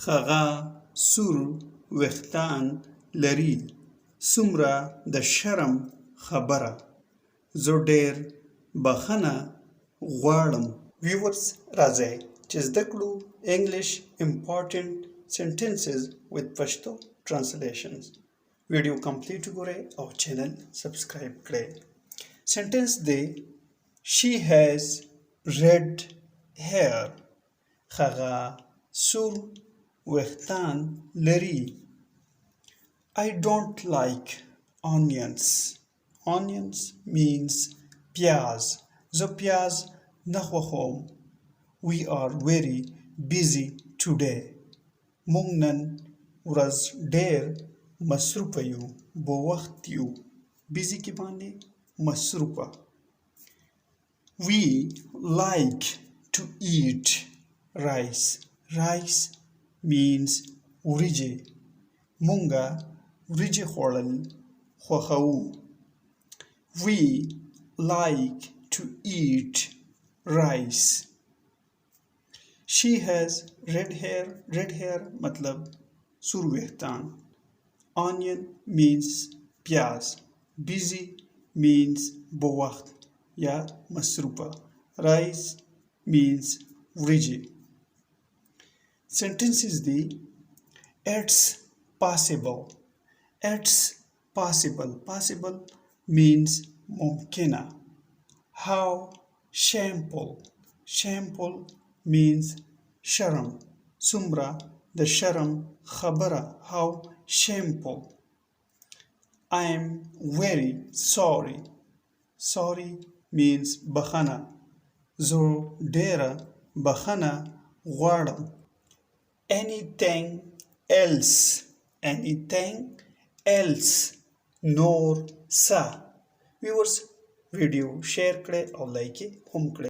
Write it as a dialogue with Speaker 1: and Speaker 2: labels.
Speaker 1: هغه سور ویښتان لري. څومره د شرم خبره. زه ډېر بخښنه غواړم. Viewers, راځئ چې زده کړو English important sentences with pashto translations. ویډیو کمپلیټ وګورئ او چینل سبسکرایب کړئ. سنټنس دی She has red hair. هغه سور ویښتان لري. I don't like onions. Onions means پیاز. زه پیاز نه خوښوم. We are very busy today. موږ نن ورځ ډېر مصروفه یو. بوخت یو. busy کې باندې مصروفه. We like to eat rice. Rice means وریجې. مونږه وریجې خوړل خوښوو. We like to eat rice. She has red hair. Red hair مطلب سور ویښتان. Onion means پیاز. Busy means بوخت یا مصروفه. Rice means وریجې. Sentences دی It's possible. It's possible. Possible means ممکنه. How shameful. Shameful means شرم. څومره د شرم خبره. How shameful. I am very sorry. Sorry means بخښنه. زه ډېره بخښنه غواړم. Anything else. Anything else. نور څه. Viewers, ویډیو شیر کړئ او لایک یې هم کړئ.